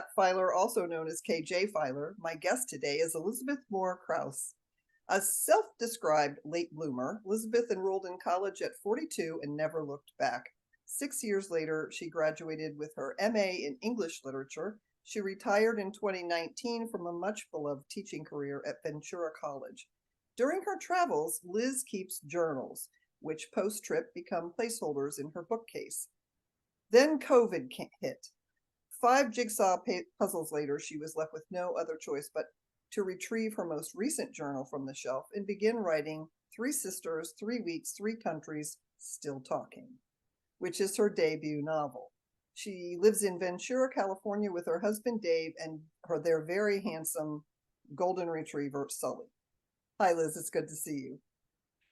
Cat Filer, also known as KJ Filer. My guest today is Elizabeth Moore Kraus. A self-described late bloomer, Elizabeth enrolled in college at 42 and never looked back. 6 years later, she graduated with her MA in English literature. She retired in 2019 from a much-beloved teaching career at Ventura College. During her travels, Liz keeps journals, which post-trip become placeholders in her bookcase. Then COVID hit. 5 jigsaw puzzles later, she was left with no other choice but to retrieve her most recent journal from the shelf and begin writing 3 Sisters, 3 Weeks, 3 Countries, Still Talking, which is her debut novel. She lives in Ventura, California with her husband, Dave, and their very handsome golden retriever, Sully. Hi, Liz. It's good to see you.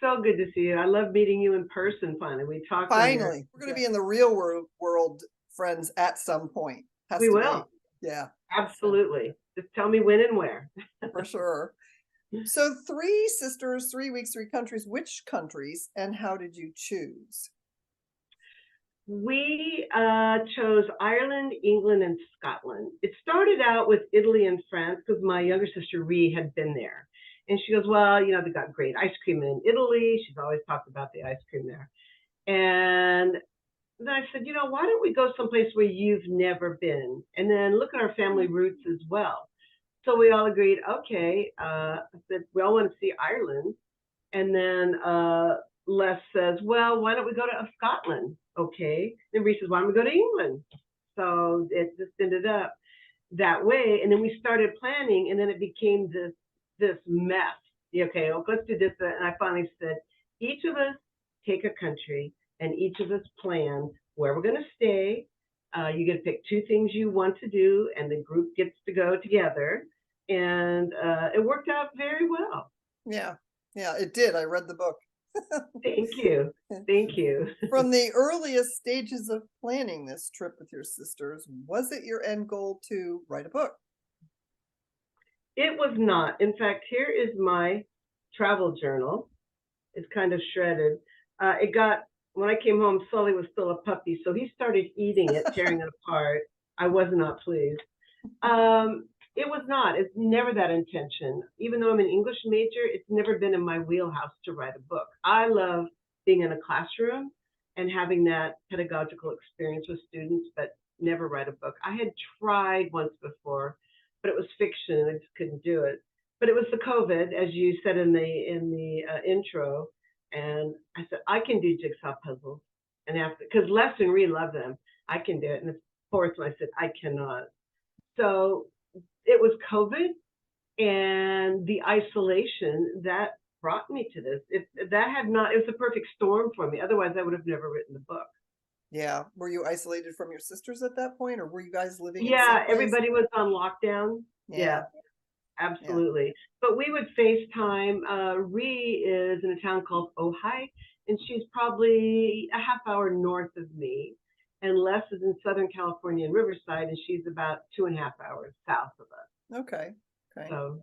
So good to see you. I love meeting you in person finally. We talked Finally. We're going to be in the real world, friends, at some point. We will. Yeah. Absolutely. Just tell me when and where. For sure. So 3 Sisters, 3 Weeks, 3 Countries. Which countries and how did you choose? We chose Ireland, England, and Scotland. It started out with Italy and France because my younger sister, Ree, had been there. And she goes, well, you know, they got great ice cream in Italy. She's always talked about the ice cream there. And then I said, you know, why don't we go someplace where you've never been? And then look at our family roots as well. So we all agreed, okay. I said, we all want to see Ireland. And then Les says, well, why don't we go to Scotland? Okay. Then Reese says, why don't we go to England? So it just ended up that way. And then we started planning, and then it became this mess. Okay, well, let's do this. And I finally said, each of us take a country, and each of us plan where we're going to stay. You get to pick 2 things you want to do, and the group gets to go together. And it worked out very well. Yeah, it did. I read the book. Thank you. Thank you. From the earliest stages of planning this trip with your sisters, was it your end goal to write a book? It was not. In fact, here is my travel journal. It's kind of shredded. When I came home, Sully was still a puppy, so he started eating it, tearing it apart. I was not pleased. It was not. It's never that intention. Even though I'm an English major, it's never been in my wheelhouse to write a book. I love being in a classroom and having that pedagogical experience with students, but never write a book. I had tried once before, but it was fiction and I just couldn't do it. But it was the COVID, as you said in the intro, and I said, I can do jigsaw puzzles. And after, because Les and Ree love them, I can do it. And the fourth one, I said, I cannot. So it was COVID and the isolation that brought me to this. It was a perfect storm for me. Otherwise, I would have never written the book. Yeah. Were you isolated from your sisters at that point, or were you guys living Yeah, everybody was on lockdown. Yeah, absolutely. Yeah. But we would FaceTime. Ree is in a town called Ojai, and she's probably a half hour north of me. And Les is in Southern California in Riverside, and she's about 2.5 hours south of us. Okay. So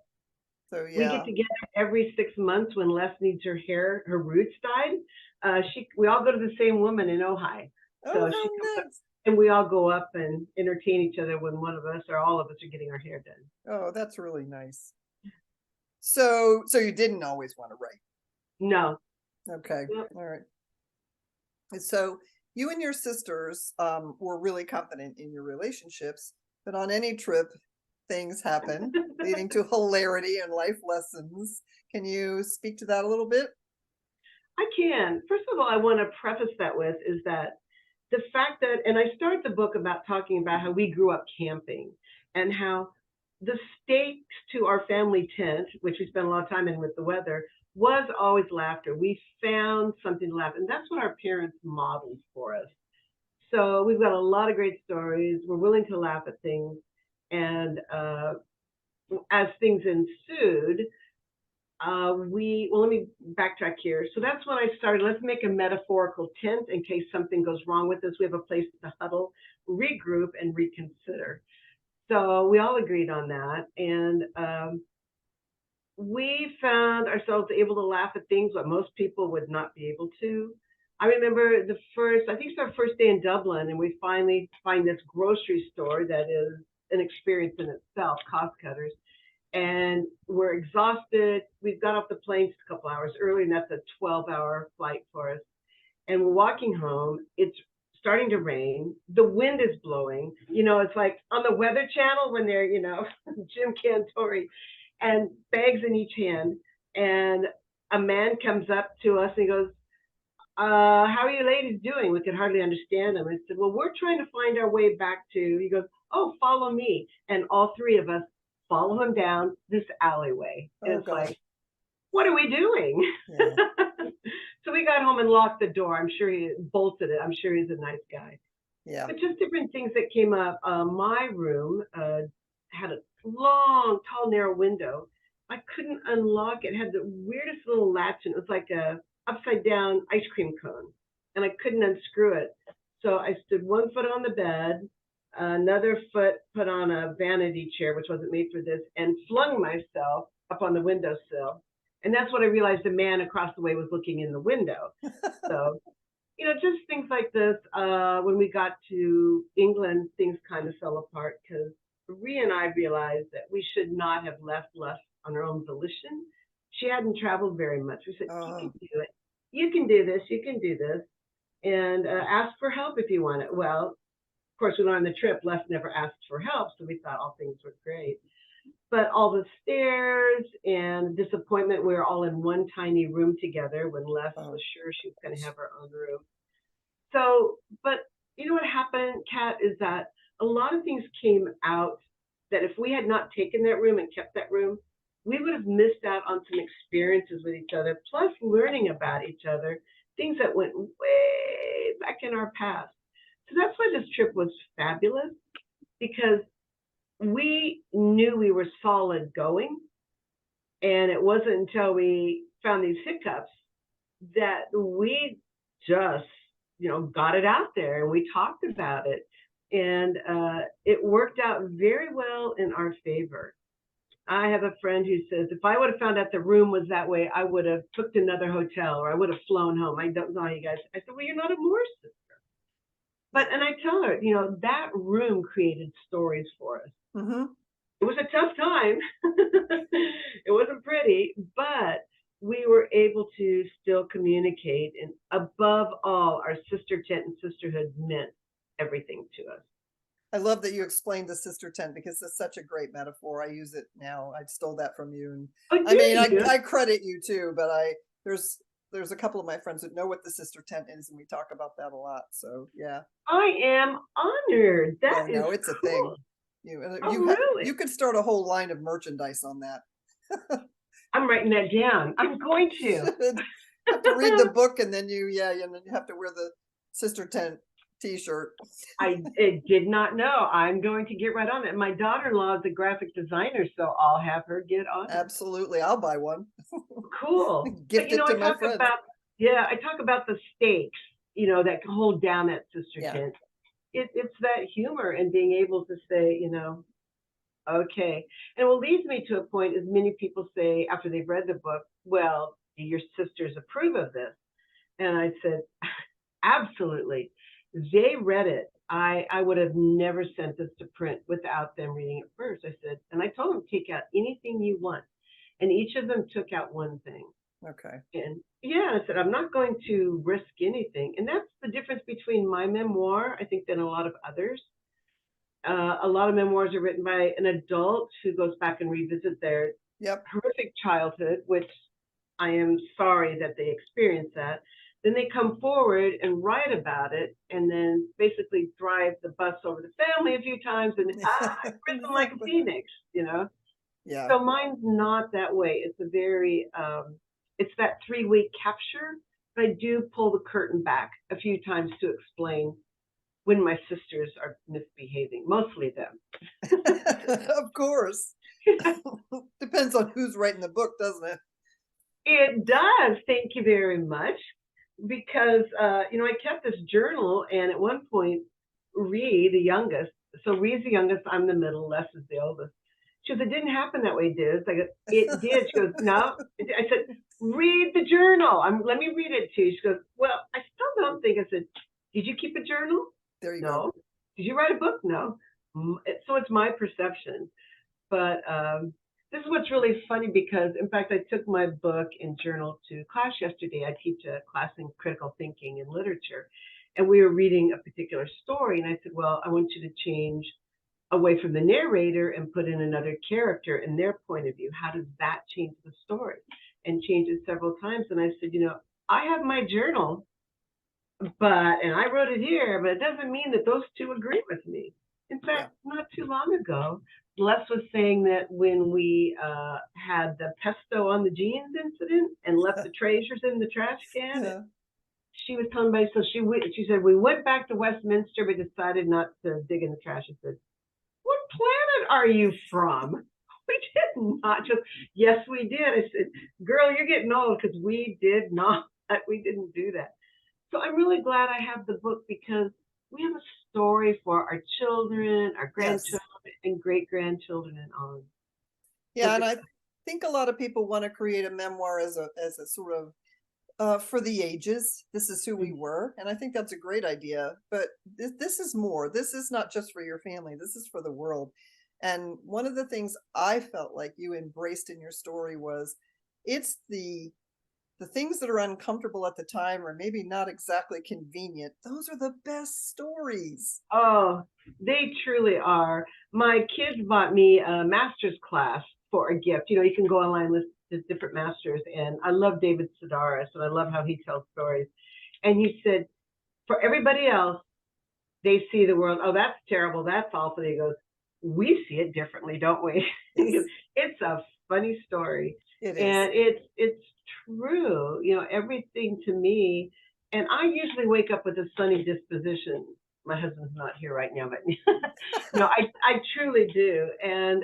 yeah. We get together every 6 months when Les needs her roots dyed. We all go to the same woman in Ojai. Oh, so how she nice. Up, and we all go up and entertain each other when one of us or all of us are getting our hair done. Oh, that's really nice. So you didn't always want to write? No. Okay. Yep. All right. So you and your sisters were really confident in your relationships, but on any trip, things happen, leading to hilarity and life lessons. Can you speak to that a little bit? I can. First of all, I want to preface that with is that the fact that, and I started the book about talking about how we grew up camping and how the stakes to our family tent, which we spent a lot of time in with the weather, was always laughter. We found something to laugh, and that's what our parents modeled for us. So we've got a lot of great stories. We're willing to laugh at things. And as things ensued, let me backtrack here. So that's when I started, let's make a metaphorical tent in case something goes wrong with us. We have a place to huddle, regroup, and reconsider. So we all agreed on that. And we found ourselves able to laugh at things that most people would not be able to. I remember I think it's our first day in Dublin, and we finally find this grocery store that is an experience in itself, cost cutters. And we're exhausted. We've got off the plane just a couple hours early, and that's a 12-hour flight for us. And we're walking home. It's starting to rain. The wind is blowing. It's like on the Weather Channel when they're, Jim Cantori, and bags in each hand. And a man comes up to us and he goes, how are you ladies doing? We could hardly understand him. I said, well, we're trying to find our way back to, he goes, oh, follow me. And all three of us follow him down this alleyway. And it's like, what are we doing? Yeah. So we got home and locked the door. I'm sure he bolted it. I'm sure he's a nice guy. Yeah. But just different things that came up. My room had a long, tall, narrow window. I couldn't unlock it. It had the weirdest little latch, and it was like a upside down ice cream cone, and I couldn't unscrew it. So I stood one foot on the bed, another foot put on a vanity chair, which wasn't made for this, and flung myself up on the windowsill. And that's what I realized the man across the way was looking in the window. So, just things like this. When we got to England, things kind of fell apart because Rhea and I realized that we should not have left on her own volition. She hadn't traveled very much. We said, you can do it. You can do this. You can do this. And ask for help if you want it. Well, of course, when we were on the trip, Les never asked for help, so we thought all things were great. But all the stares and disappointment, we were all in one tiny room together when Les was sure she was going to have her own room. So, but you know what happened, Kat, is that a lot of things came out that if we had not taken that room and kept that room, we would have missed out on some experiences with each other, plus learning about each other, things that went way back in our past. So that's why this trip was fabulous, because we knew we were solid going, and it wasn't until we found these hiccups that we just, got it out there and we talked about it, and it worked out very well in our favor. I have a friend who says, if I would have found out the room was that way, I would have booked another hotel or I would have flown home. I don't know how you guys, I said, well, you're not a Moore sister. And I tell her, that room created stories for us. Mm-hmm. It was a tough time. It wasn't pretty, but we were able to still communicate. And above all, our sister tent and sisterhood meant everything to us. I love that you explained the sister tent because it's such a great metaphor. I use it now. I stole that from you. And I credit you too, but there's a couple of my friends that know what the sister tent is, and we talk about that a lot. So yeah. I am honored. That is it's cool. a thing. Really? You could start a whole line of merchandise on that. I'm writing that down. I'm going to. You have to read the book, and then you have to wear the sister tent T-shirt. I did not know. I'm going to get right on it. My daughter-in-law is a graphic designer, so I'll have her get on it. Absolutely. I'll buy one. Cool. Gift it to my friends. I talk about the stakes, that hold down that sister tent. It's that humor and being able to say, okay. And what leads me to a point is many people say after they've read the book, well, do your sisters approve of this? And I said, absolutely. They read it. I would have never sent this to print without them reading it first. I said, and I told them, take out anything you want. And each of them took out one thing. Okay. And I said, I'm not going to risk anything. And that's the difference between my memoir, I think, than a lot of others. A lot of memoirs are written by an adult who goes back and revisits their horrific childhood, which I am sorry that they experienced that. Then they come forward and write about it, and then basically drive the bus over the family a few times, and I've risen like a phoenix, Yeah. So mine's not that way. It's a very, it's that 3-week capture, but I do pull the curtain back a few times to explain when my sisters are misbehaving, mostly them. Of course. Depends on who's writing the book, doesn't it? It does. Thank you very much. Because, I kept this journal, and at one point, Rhea, the youngest, so Rhea's the youngest, I'm the middle, Les is the oldest. She goes, it didn't happen that way, Diz. I go, it did. She goes, no. I said, read the journal. Let me read it to you. She goes, well, I still don't think. I said, did you keep a journal? There you go. No. Did you write a book? No. So it's my perception. But this is what's really funny because, in fact, I took my book and journal to class yesterday. I teach a class in critical thinking and literature. And we were reading a particular story. And I said, well, I want you to change away from the narrator and put in another character and their point of view. How does that change the story? And change it several times. And I said, I have my journal, and I wrote it here, but it doesn't mean that those two agree with me. In fact, not too long ago, Les was saying that when we had the pesto on the jeans incident and left the treasures in the trash can, she was telling me, so she said, we went back to Westminster, but decided not to dig in the trash. I said, what planet are you from? We did not just, yes, we did. I said, girl, you're getting old because we did not, we didn't do that. So I'm really glad I have the book because we have a story for our children, our grandchildren, and great-grandchildren and on. Yeah, and I think a lot of people want to create a memoir as a sort of for the ages. This is who we were, and I think that's a great idea. But this is more. This is not just for your family. This is for the world. And one of the things I felt like you embraced in your story was it's the things that are uncomfortable at the time or maybe not exactly convenient. Those are the best stories. Oh, they truly are. My kids bought me a master's class for a gift. You can go online and listen to different masters. And I love David Sedaris, and I love how he tells stories. And he said, for everybody else, they see the world, oh, that's terrible, that's awful. He goes, we see it differently, don't we? Yes. It's a funny story. It is. And it's true, everything to me. And I usually wake up with a sunny disposition. My husband's not here right now, but I truly do. And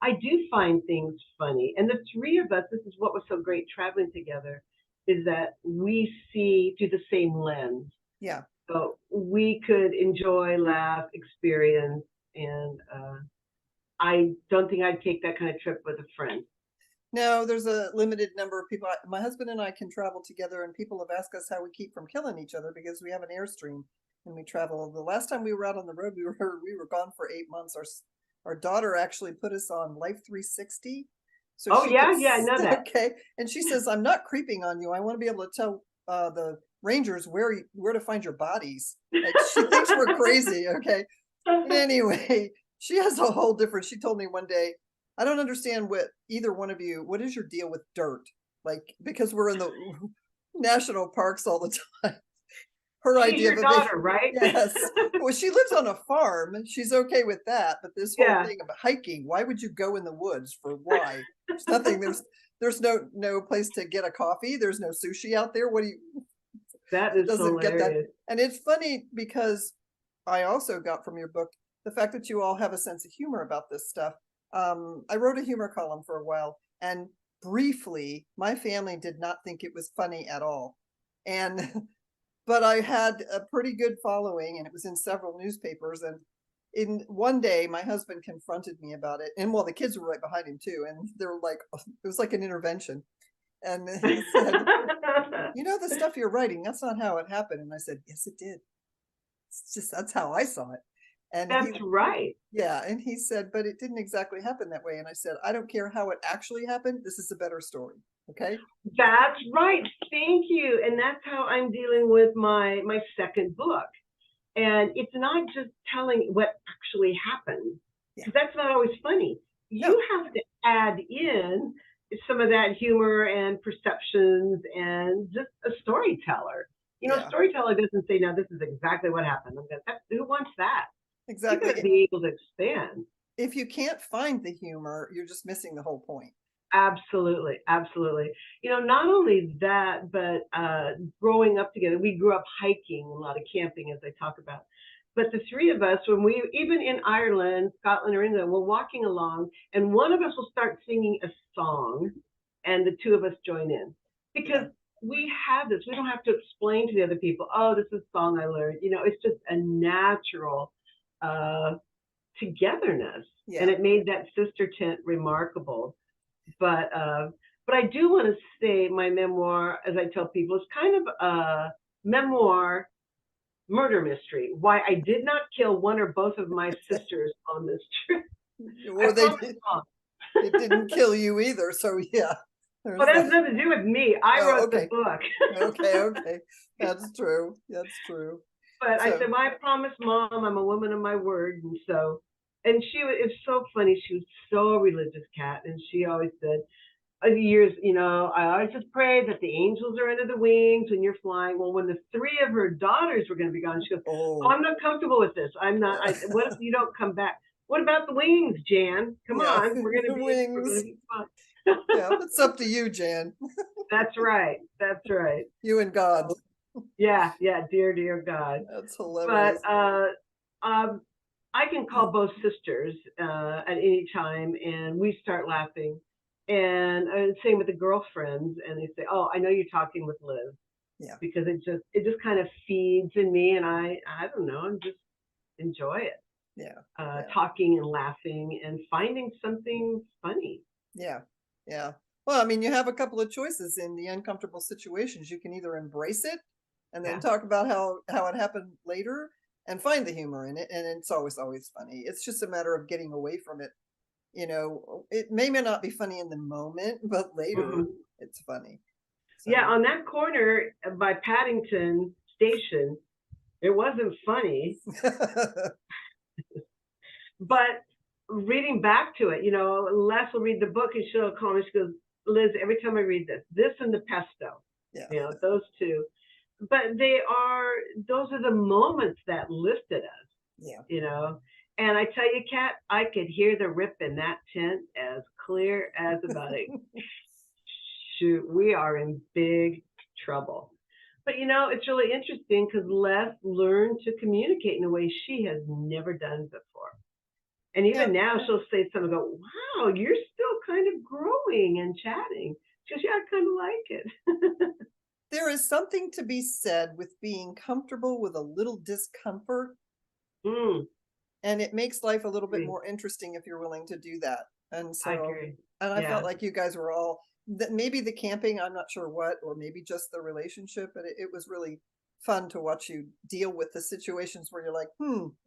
I do find things funny. And the three of us, this is what was so great traveling together, is that we see through the same lens. Yeah. So we could enjoy, laugh, experience. And I don't think I'd take that kind of trip with a friend. No, there's a limited number of people. My husband and I can travel together, and people have asked us how we keep from killing each other because we have an Airstream and we travel. The last time we were out on the road, we were gone for 8 months. Our daughter actually put us on Life 360. So I know that. Okay, and she says, "I'm not creeping on you. I want to be able to tell the rangers where to find your bodies." Like, she thinks we're crazy. Okay, but anyway, she has a whole different. She told me one day, I don't understand what either one of you, what is your deal with dirt? Like, because we're in the national parks all the time. Her She's idea your of daughter, right? Yes. Well, she lives on a farm and she's okay with that. But this whole thing about hiking, why would you go in the woods for why? There's nothing, there's no place to get a coffee. There's no sushi out there. What do you, that is doesn't hilarious. Get that. And it's funny because I also got from your book the fact that you all have a sense of humor about this stuff. I wrote a humor column for a while, and briefly, my family did not think it was funny at all. But I had a pretty good following, and it was in several newspapers. And in one day, my husband confronted me about it. And well, the kids were right behind him too. And they were like, it was like an intervention. And he said, the stuff you're writing, that's not how it happened. And I said, yes, it did. It's just, that's how I saw it. And that's right. Yeah. And he said, but it didn't exactly happen that way. And I said, I don't care how it actually happened. This is a better story. Okay. That's right. Thank you. And that's how I'm dealing with my second book. And it's not just telling what actually happened, because that's not always funny. You have to add in some of that humor and perceptions and just a storyteller. A storyteller doesn't say, no, this is exactly what happened. Who wants that? Exactly. You gotta be able to expand. If you can't find the humor, you're just missing the whole point. Absolutely. Absolutely. Not only that, but growing up together, we grew up hiking, a lot of camping, as I talk about. But the three of us, when we, even in Ireland, Scotland, or England, we're walking along, and one of us will start singing a song, and the two of us join in. Because we have this, we don't have to explain to the other people, oh, this is a song I learned. It's just a natural togetherness. And it made that sister tent remarkable. But I do want to say my memoir, as I tell people, is kind of a memoir murder mystery. Why I did not kill one or both of my sisters on this trip. I Or promise, Mom. it didn't kill you either. So yeah, Well, there's that has that. nothing to do with me. I Oh, wrote the okay. book. Okay. That's true. That's true. But I So, said, well, I promise, Mom, I'm a woman of my word. And so, and it's so funny. She was so religious, Kat. And she always said, years, I always just pray that the angels are under the wings when you're flying. Well, when the three of her daughters were going to be gone, she goes, oh, oh, I'm not comfortable with this. I'm not. What if you don't come back? What about the wings, Jan? Come yeah, on, the we're gonna wings. be fine. Yeah, it's up to you, Jan. That's right. That's right. You and God. So, yeah, dear God. That's But hilarious. um, I can call both sisters at any time, and we start laughing. And same with the girlfriends, and they say, "Oh, I know you're talking with Liz," Yeah, because it just kind of feeds in me, and I don't know, and just enjoy it, yeah, talking and laughing and finding something funny. yeah, yeah. Well, I mean, you have a couple of choices in the uncomfortable situations. You can either embrace it and then Yeah. talk about how it happened later and find the humor in it, and it's always funny. It's just a matter of getting away from it. It may not be funny in the moment, but later Hmm. it's funny. Yeah, So, on that corner by Paddington Station, it wasn't funny, but reading back to it, Les will read the book and she'll call me. She goes, Liz, every time I read this and the pesto, yeah, those two. But those are the moments that lifted us, yeah. you know. And I tell you, Kat, I could hear the rip in that tent as clear as about it. Shoot, we are in big trouble. But it's really interesting because Les learned to communicate in a way she has never done before. And Yeah, even now she'll say something, go, wow, you're still kind of growing and chatting. She goes, yeah, I kind of like it. there is something to be said with being comfortable with a little discomfort, Mm, and it makes life a little bit agree. more interesting if you're willing to do that. And I so, agree. and I felt Yeah. like you guys were all that, maybe the camping, I'm not sure what, or maybe just the relationship, but it was really fun to watch you deal with the situations where you're like,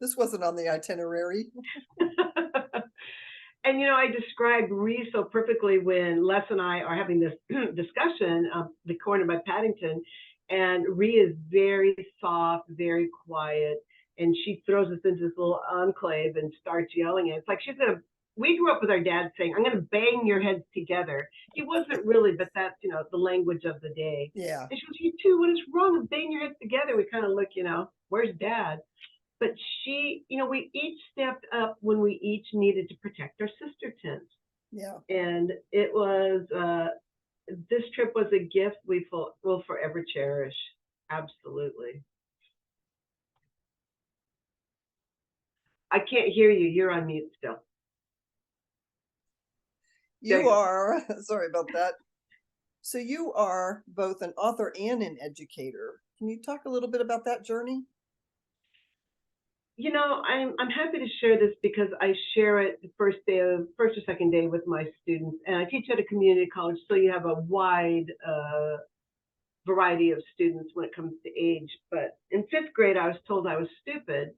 this wasn't on the itinerary. And I described Ree so perfectly when Les and I are having this discussion, the corner by Paddington, and Ree is very soft, very quiet, and she throws us into this little enclave and starts yelling. And it's like she's gonna. We grew up with our dad saying, "I'm gonna bang your heads together." He wasn't really, but that's the language of the day. Yeah, And she goes, "You two, what is wrong with banging your heads together?" We kind of look, where's Dad? But she, we each stepped up when we each needed to protect our sister tents. yeah. And it was, this trip was a gift we will forever cherish. Absolutely. I can't hear you. You're on mute still. There You you go. are, sorry about that. So you are both an author and an educator. Can you talk a little bit about that journey? I'm happy to share this because I share it the first or second day with my students, and I teach at a community college, so you have a wide variety of students when it comes to age. But in fifth grade, I was told I was stupid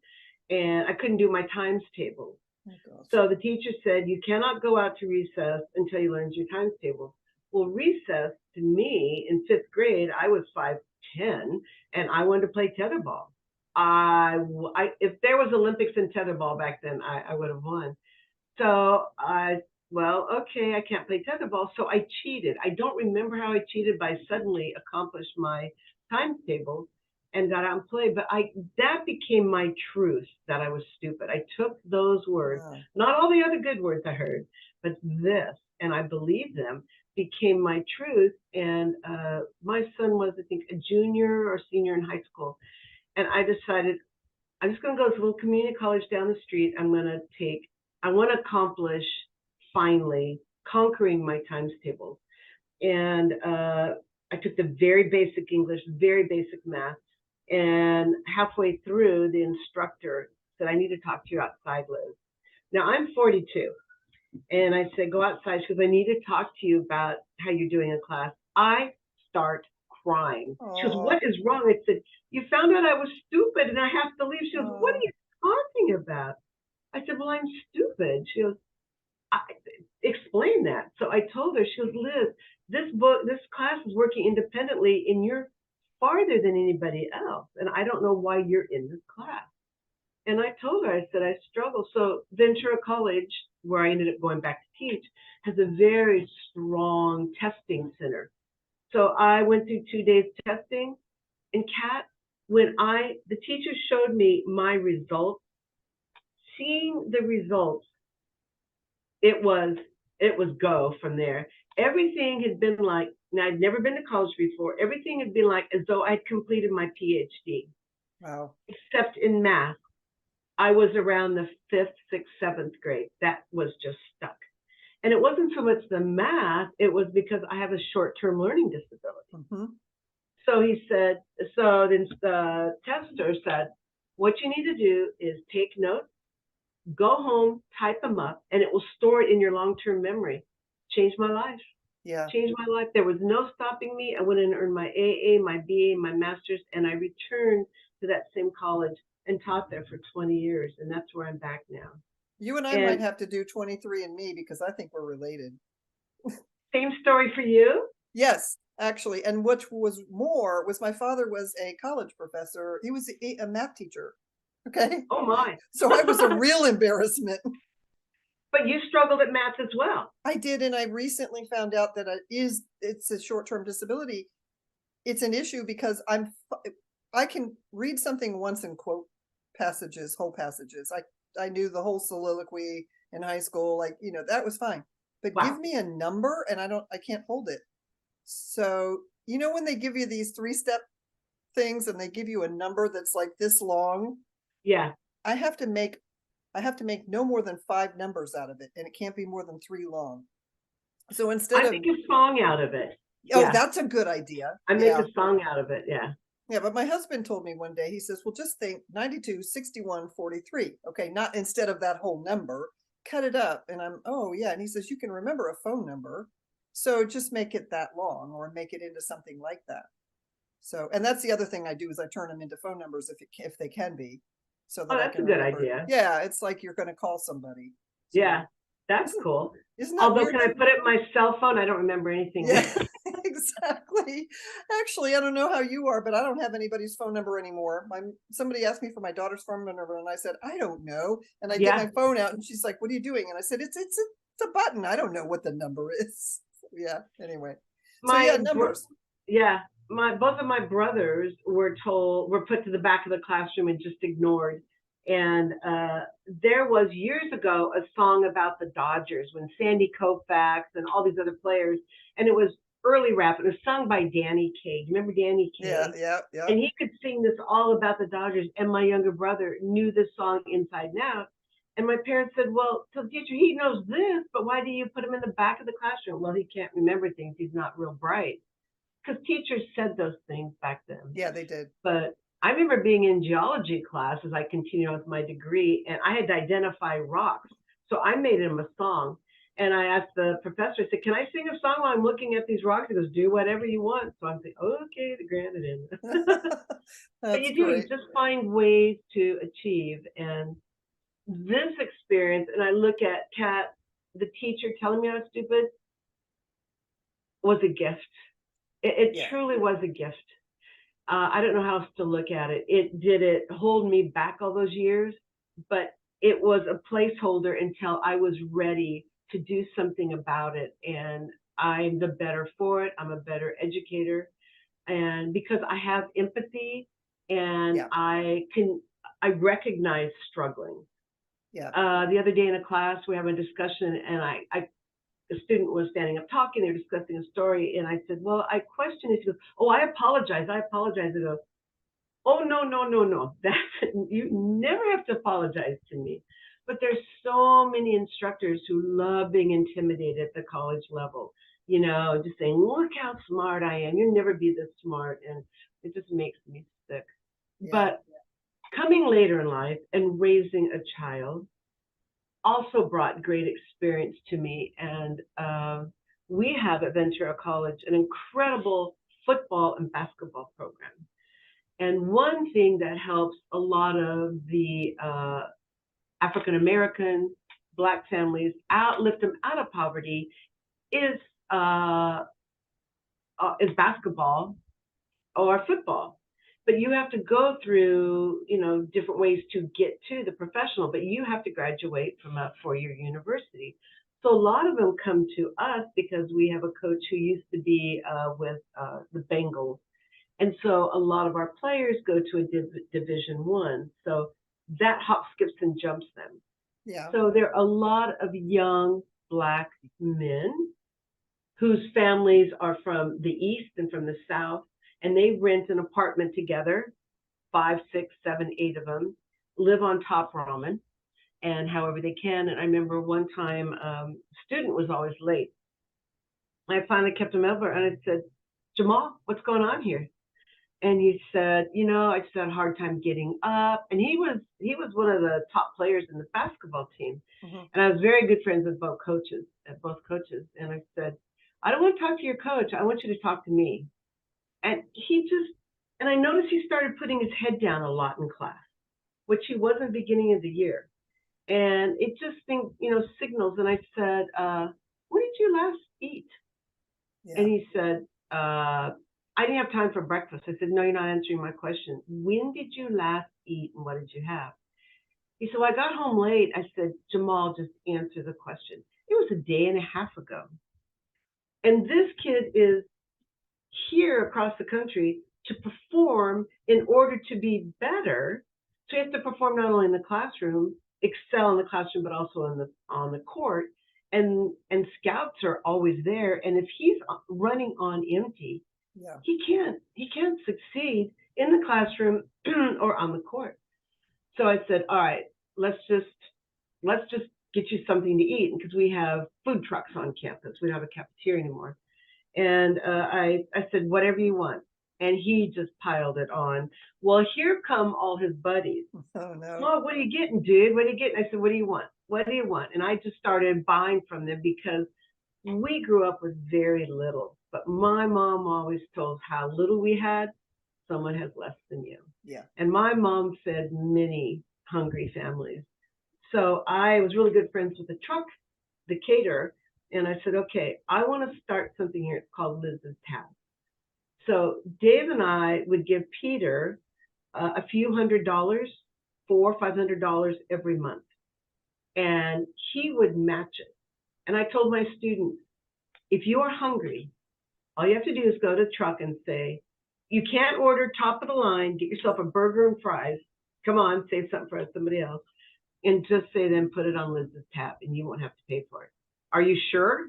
and I couldn't do my times table. Oh, gosh. So the teacher said, you cannot go out to recess until you learn your times table. Well, recess to me in fifth grade, I was 5'10", and I wanted to play tetherball. If there was Olympics in tetherball back then, I would have won. So well, okay, I can't play tetherball. So I cheated. I don't remember how I cheated, but I suddenly accomplished my times table and got out and played. But that became my truth that I was stupid. I took those words, Wow. not all the other good words I heard, but this, and I believed them, became my truth. And my son was, I think, a junior or senior in high school. And I decided I'm just going to go to a little community college down the street. I want to accomplish finally conquering my times tables. And I took the very basic English, very basic math. And halfway through, the instructor said, I need to talk to you outside, Liz. Now I'm 42. And I said, go outside. She goes, I need to talk to you about how you're doing in class. I start crying. She goes, Oh, what is wrong? I said, you found out I was stupid and I have to leave. She goes, what are oh, you talking about? I said, well, I'm stupid. She goes, explain that. So I told her, she goes, Liz, this class is working independently and you're farther than anybody else. And I don't know why you're in this class. And I told her, I said, I struggle. So Ventura College, where I ended up going back to teach, has a very strong testing center. So I went through 2 days testing, and Kat, when the teacher showed me my results, seeing the results, it was go from there. Everything had been like, now I'd never been to college before. Everything had been like as though I'd completed my PhD, wow. except in math. I was around the 5th, 6th, 7th grade. That was just stuck. And it wasn't so much the math, it was because I have a short-term learning disability. Mm-hmm. So he said, so then the tester said, what you need to do is take notes, go home, type them up, and it will store it in your long-term memory. Changed my life. Yeah. Changed my life. There was no stopping me. I went and earned my AA, my BA, my master's, and I returned to that same college and taught there for 20 years. And that's where I'm back now. You and I might And have to do 23andMe because I think we're related. same story for you? Yes, actually. And what was more was my father was a college professor. He was a math teacher. Okay. Oh my. So I was a real embarrassment. But you struggled at math as well. I did, and I recently found out that it's a short-term disability. It's an issue because I can read something once and quote passages, whole passages. I knew the whole soliloquy in high school, like, that was fine. But Wow. give me a number and I can't hold it. So, when they give you these 3-step things and they give you a number that's like this long, Yeah. I have to make no more than 5 numbers out of it, and it can't be more than 3 long. So instead I of, make a song out of it. oh, Yeah. that's a good idea. I make Yeah. a song out of it. Yeah. Yeah, but my husband told me one day, he says, well, just think 92, 61, 43. Okay, not instead of that whole number, cut it up. And oh, yeah. And he says, you can remember a phone number. So just make it that long or make it into something like that. So, and that's the other thing I do is I turn them into phone numbers if they can be, so that Oh, I that's a can good remember. idea. Yeah, it's like you're going to call somebody. So, Yeah. That's isn't, cool. isn't that Although, weird? can I put it in my cell phone? I don't remember anything. Yeah, exactly. Actually, I don't know how you are, but I don't have anybody's phone number anymore. Somebody asked me for my daughter's phone number, and I said, I don't know. And I get Yeah. my phone out, and she's like, what are you doing? And I said, it's a button. I don't know what the number is. Yeah, anyway. So yeah, numbers. Yeah. Both of my brothers were put to the back of the classroom and just ignored. And there was years ago a song about the Dodgers when Sandy Koufax and all these other players, and it was early rap. It was sung by Danny Kaye. Remember Danny Kaye? Yeah. And he could sing this all about the Dodgers. And my younger brother knew this song inside and out. And my parents said, well, so teacher, he knows this, but why do you put him in the back of the classroom? Well, he can't remember things. He's not real bright. Because teachers said those things back then. Yeah, they did. But I remember being in geology class as I continued with my degree, and I had to identify rocks. So I made him a song. And I asked the professor, I said, can I sing a song while I'm looking at these rocks? He goes, do whatever you want. So I'm saying, okay, granted in. But you do, you just find ways to achieve. And this experience, and I look at Kat, the teacher telling me I was stupid, was a gift. It truly was a gift. I don't know how else to look at it. Did it hold me back all those years, but it was a placeholder until I was ready to do something about it. And I'm the better for it. I'm a better educator. And because I have empathy and I recognize struggling. Yeah. The other day in a class, we have a discussion, and a student was standing up talking, they were discussing a story, and I said, well, I question it. She goes, oh, I apologize. I go, oh, no. You never have to apologize to me. But there's so many instructors who love being intimidated at the college level, just saying, look how smart I am. You'll never be this smart. And it just makes me sick. Yeah. But coming later in life and raising a child also brought great experience to me. And we have at Ventura College an incredible football and basketball program. And one thing that helps a lot of the African American Black families lift them out of poverty is basketball or football. But you have to go through, different ways to get to the professional, but you have to graduate from a four-year university. So a lot of them come to us because we have a coach who used to be with the Bengals. And so a lot of our players go to a Division One. So that hop, skips, and jumps them. Yeah. So there are a lot of young Black men whose families are from the East and from the South, and they rent an apartment together, 5, 6, 7, 8 of them, live on top ramen, and however they can. And I remember one time, student was always late. I finally kept him over, and I said, Jamal, what's going on here? And he said, I just had a hard time getting up. And he was one of the top players in the basketball team. Mm-hmm. And I was very good friends with both coaches. And I said, I don't want to talk to your coach. I want you to talk to me. And I noticed he started putting his head down a lot in class, which he wasn't beginning of the year. And it just signals. And I said, when did you last eat? Yeah. And he said, I didn't have time for breakfast. I said, no, you're not answering my question. When did you last eat and what did you have? He said, well, I got home late. I said, Jamal, just answer the question. It was a day and a half ago. And this kid is here across the country to perform in order to be better. So he has to perform not only in the classroom, excel in the classroom, but also on the court. And scouts are always there. And if he's running on empty, Yeah. he can't succeed in the classroom or on the court. So I said, all right, let's just get you something to eat, because we have food trucks on campus. We don't have a cafeteria anymore. And I said, whatever you want. And he just piled it on. Well, here come all his buddies. Oh, no. Oh, what are you getting, dude? What are you getting? I said, what do you want? What do you want? And I just started buying from them, because we grew up with very little. But my mom always told how little we had, someone has less than you. Yeah. And my mom fed many hungry families. So I was really good friends with the truck, the caterer, and I said, okay, I want to start something here. It's called Liz's Tab. So Dave and I would give Peter a few $100, $400 or $500 every month, and he would match it. And I told my students, if you are hungry, all you have to do is go to the truck and say, you can't order top of the line, get yourself a burger and fries. Come on, save something for somebody else. And just say, then put it on Liz's tab, and you won't have to pay for it. Are you sure?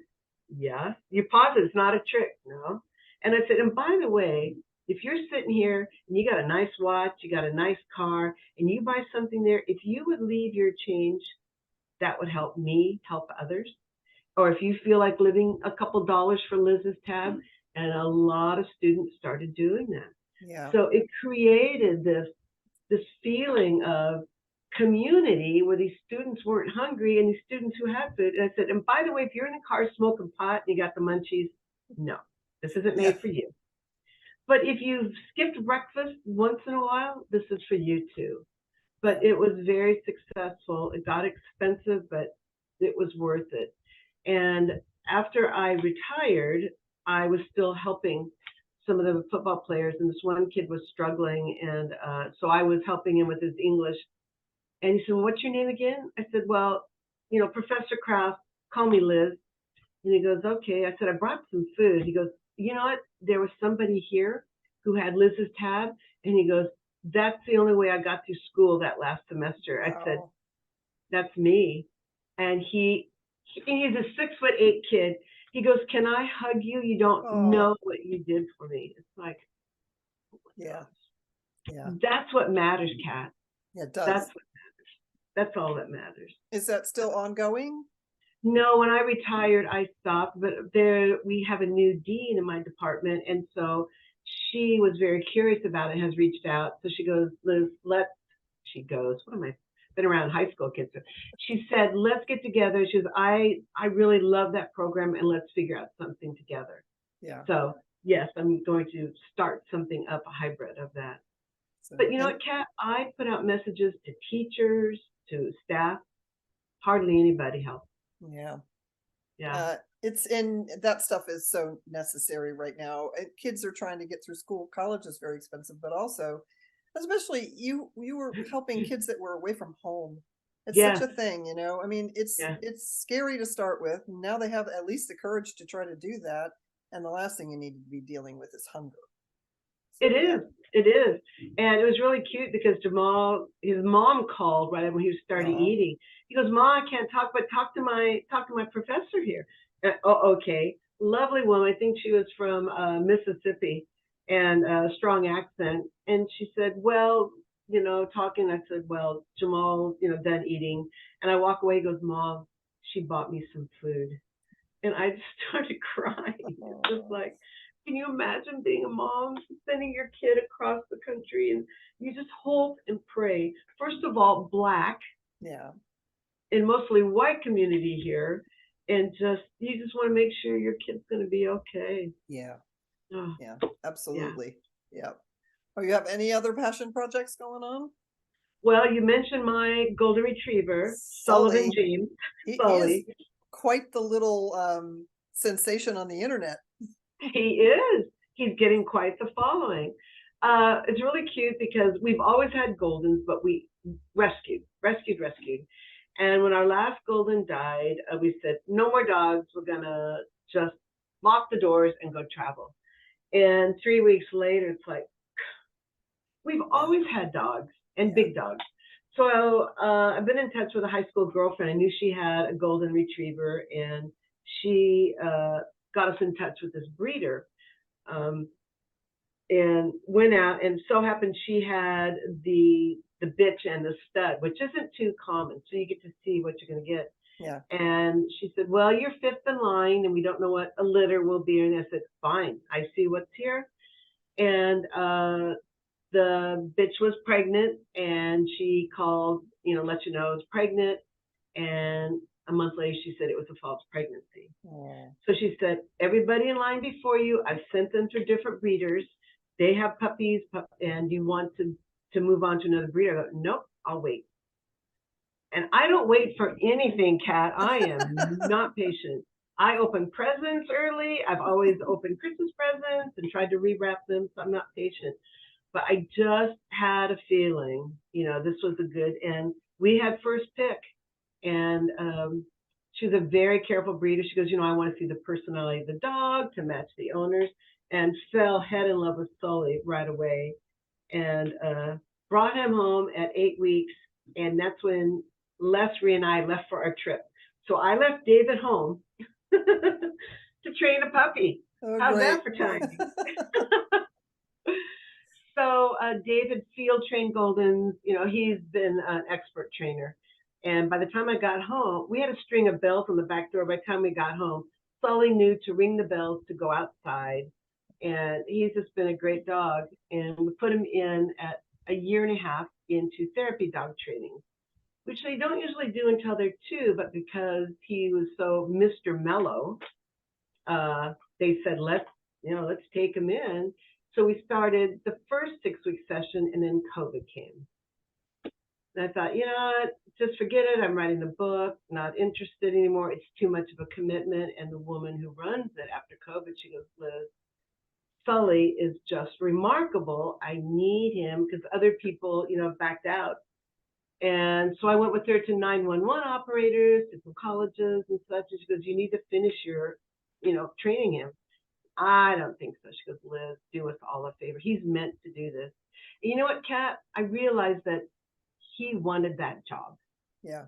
Yes. You're positive it's not a trick? No. And I said, and by the way, if you're sitting here and you got a nice watch, you got a nice car, and you buy something there, if you would leave your change, that would help me help others. Or if you feel like living a couple dollars for Liz's tab, and a lot of students started doing that. Yeah. So it created this feeling of community where these students weren't hungry and these students who had food. And I said, and by the way, if you're in the car smoking pot and you got the munchies, no, this isn't made for you. But if you've skipped breakfast once in a while, this is for you too. But it was very successful. It got expensive, but it was worth it. And after I retired, I was still helping some of the football players, and this one kid was struggling, and so I was helping him with his English. And he said, well, what's your name again? I said, well, Professor Kraus, call me Liz. And he goes, okay. I said, I brought some food. He goes, you know what? There was somebody here who had Liz's tab. And he goes, that's the only way I got through school that last semester. Wow. I said, that's me. And he's a 6'8" kid. He goes, can I hug you? You don't know what you did for me. It's like, yeah. That's what matters, Kat. Yeah, it does. That's what matters. That's all that matters. Is that still ongoing? No, when I retired, I stopped, but we have a new dean in my department. And so she was very curious about it, has reached out. So she goes, Liz, been around high school kids. She said, let's get together. She goes, I really love that program, and let's figure out something together. Yeah. So yes, I'm going to start something up, a hybrid of that. So, But you know and what, Kat? I put out messages to teachers, to staff. Hardly anybody helped. yeah, Yeah. it's in that stuff is so necessary right now. Kids are trying to get through school. College is very expensive, but also, especially you were helping kids that were away from home. It's such Yes. a thing, you know. I mean, Yeah. it's scary to start with. Now they have at least the courage to try to do that, and the last thing you need to be dealing with is hunger. It So yeah, is. It is. And it was really cute because Jamal, his mom called right when he started no, eating. He goes, "Mom, I can't talk, but talk to my professor here." Oh, okay. Lovely woman. I think she was from Mississippi and a strong accent. And she said, "Well, talking." I said, "Well, Jamal, done eating." And I walk away. He goes, "Mom, she bought me some food." And I just started crying. It's just like, can you imagine being a mom, sending your kid across the country, and you just hope and pray. First of all, Black yeah, and mostly white community here, and you just want to make sure your kid's going to be okay. yeah, Oh, yeah, yeah. absolutely, yeah. Oh, you have any other passion projects going on? Well, you mentioned my golden retriever, Sullivan Sully, James, he is Sully. quite the little sensation on the internet. He is. He's getting quite the following. It's really cute because we've always had Goldens, but we rescued. And when our last Golden died, we said, no more dogs. We're going to just lock the doors and go travel. And 3 weeks later, it's like, we've Yeah, always had dogs and yeah, big dogs. So I've been in touch with a high school girlfriend. I knew she had a golden retriever, and she got us in touch with this breeder, um, and went out. And so happened she had the bitch and the stud, which isn't too common. So you get to see what you're going to get. yeah, And she said, "Well, you're fifth in line, and we don't know what a litter will be." And I said, "Fine, I see what's here." And the bitch was pregnant, and she called, let you know it's pregnant. And a month later, she said it was a false pregnancy. oh, So she said, everybody in line before you, I've sent them to different breeders. They have puppies, and you want to move on to another breeder? I go, nope, I'll wait. And I don't wait for anything, Kat. I am not patient. I open presents early. I've always opened Christmas presents and tried to rewrap them, so I'm not patient. But I just had a feeling, this was a good, and we had first pick. And she was a very careful breeder. She goes, I want to see the personality of the dog to match the owners, and fell head in love with Sully right away. And brought him home at 8 weeks. And that's when Leslie and I left for our trip. So I left David home to train a puppy. oh, How's great. that for timing? So David field trained Goldens. He's been an expert trainer. And by the time I got home, we had a string of bells on the back door. By the time we got home, Sully knew to ring the bells to go outside. And he's just been a great dog. And we put him in at a year and a half into therapy dog training, which they don't usually do until they're 2. But because he was so Mr. Mellow, they said, let's take him in. So we started the first 6-week session, and then COVID came. And I thought, just forget it. I'm writing the book, not interested anymore. It's too much of a commitment. And the woman who runs it after COVID, she goes, Liz, Sully is just remarkable. I need him because other people, backed out. And so I went with her to 911 operators, to some colleges and such. And she goes, you need to finish your, training him. I don't think so. She goes, Liz, do us all a favor. He's meant to do this. And you know what, Kat? I realized that he wanted that job. Yeah.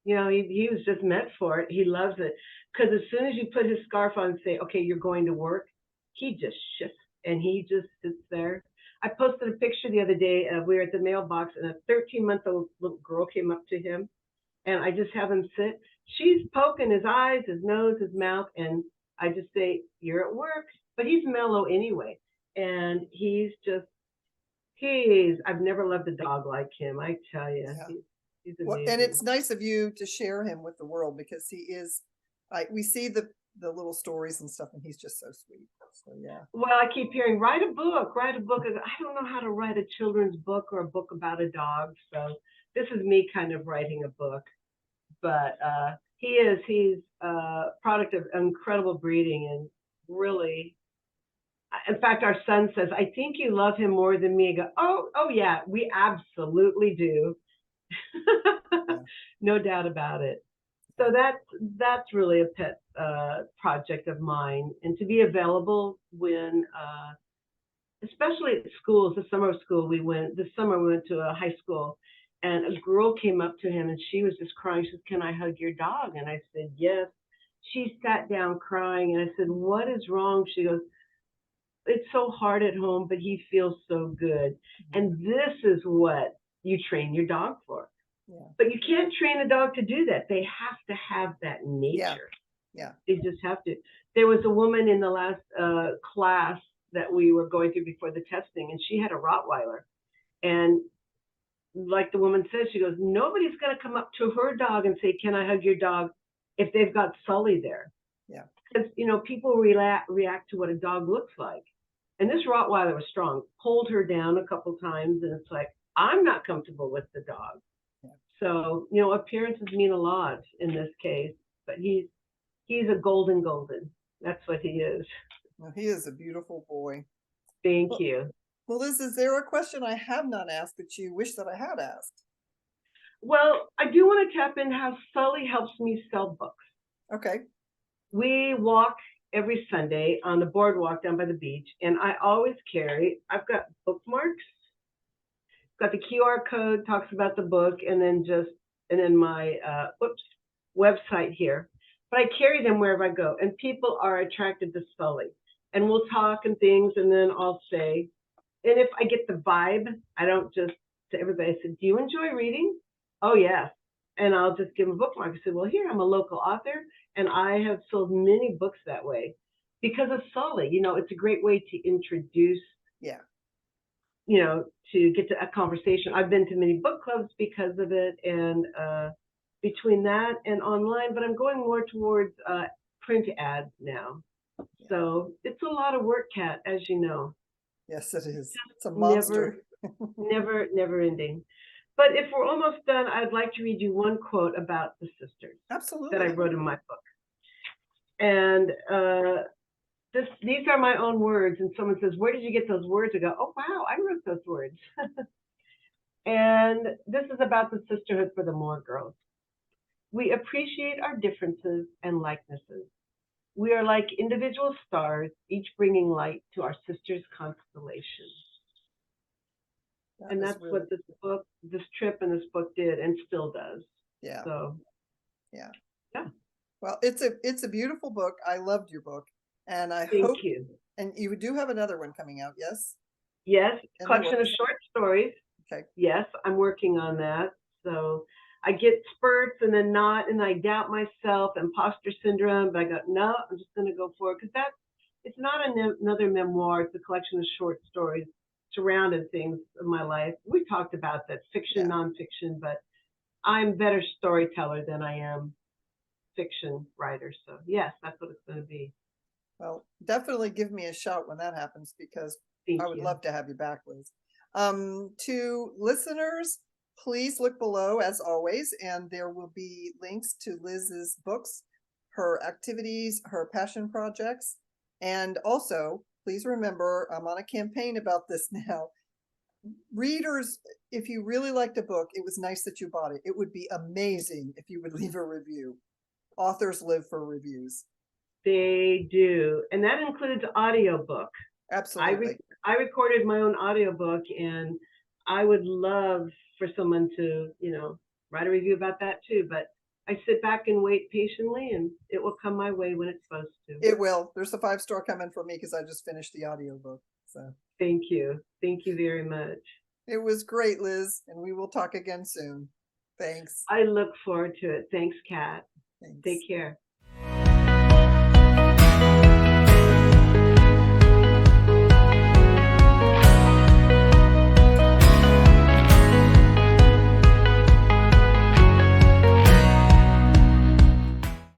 He was just meant for it. He loves it. Because as soon as you put his scarf on and say, okay, you're going to work, he just shifts and he just sits there. I posted a picture the other day of we were at the mailbox, and a 13-month-old little girl came up to him, and I just have him sit. She's poking his eyes, his nose, his mouth, and I just say, you're at work. But he's mellow anyway. And I've never loved a dog like him. I tell you, Yeah. he's Well, and amazing. it's nice of you to share him with the world because he is, we see the the little stories and stuff, and he's just so sweet. So yeah. Well, I keep hearing, write a book, write a book. I don't know how to write a children's book or a book about a dog. So this is me kind of writing a book. But he's a product of incredible breeding, and really, in fact, our son says, I think you love him more than me. I go, oh yeah, we absolutely do. Yeah. No doubt about it. So that's really a pet project of mine, and to be available when, especially at schools, the summer school this summer we went to a high school, and a girl came up to him and she was just crying. She said, can I hug your dog? And I said, yes. She sat down crying, and I said, what is wrong? She goes, it's so hard at home, but he feels so good. And this is what you train your dog for. Yeah. But you can't train a dog to do that. They have to have that nature. Yeah. They just have to. There was a woman in the last class that we were going through before the testing, and she had a Rottweiler. And like the woman says, she goes, nobody's going to come up to her dog and say, can I hug your dog, if they've got Sully there. Yeah. Because, people react to what a dog looks like. And this Rottweiler was strong, pulled her down a couple times, and it's like, I'm not comfortable with the dog. Yeah. So, appearances mean a lot in this case, but he's a golden. That's what he is. Well, he is a beautiful boy. Thank you. Well, Liz, is there a question I have not asked that you wish that I had asked? Well, I do want to tap in how Sully helps me sell books. Okay. We walk every Sunday on the boardwalk down by the beach, and I always I've got bookmarks, got the QR code, talks about the book, and then my website here. But I carry them wherever I go, and people are attracted to Sully. And we'll talk and things, and then I'll say, and if I get the vibe, I don't just, to everybody, I said, do you enjoy reading? Oh, yes. And I'll just give them a bookmark. I said, well, here, I'm a local author, and I have sold many books that way because of Sully. It's a great way to introduce, to get to a conversation. I've been to many book clubs because of it, and between that and online, but I'm going more towards print ads now. Yeah. So it's a lot of work, Kat, as you know. Yes, it is. It's a monster. Never ending. But if we're almost done, I'd like to read you one quote about the sisters. Absolutely. That I wrote in my book. And these are my own words. And someone says, where did you get those words? I go, oh, wow, I wrote those words. And this is about the sisterhood for the Moore girls. We appreciate our differences and likenesses. We are like individual stars, each bringing light to our sister's constellation. And that's really what this trip and this book did, and still does. Yeah. So, yeah. Yeah. Well, it's a beautiful book. I loved your book, and I hope. Thank you. And you do have another one coming out, yes? Yes, collection of short stories. Okay. Yes, I'm working on that. So I get spurts and then not, and I doubt myself, imposter syndrome, but I go, no, I'm just going to go for it, because it's not another memoir. It's a collection of short stories surrounding things of my life. We talked about that, fiction, nonfiction, but I'm a better storyteller than I am fiction writer. So yes, that's what it's going to be. Well, definitely give me a shout when that happens, because I would love to have you back, Liz. To listeners, please look below as always, and there will be links to Liz's books, her activities, her passion projects, and also please remember, I'm on a campaign about this now. Readers, if you really liked a book, it was nice that you bought it. It would be amazing if you would leave a review. Authors live for reviews. They do, and that includes audiobook. Absolutely. I recorded my own audiobook, and I would love for someone to, write a review about that too. But I sit back and wait patiently, and it will come my way when it's supposed to. It will. There's a 5-star coming for me because I just finished the audiobook. So thank you. Thank you very much. It was great, Liz, and we will talk again soon. Thanks. I look forward to it. Thanks, Kat. Thanks. Take care.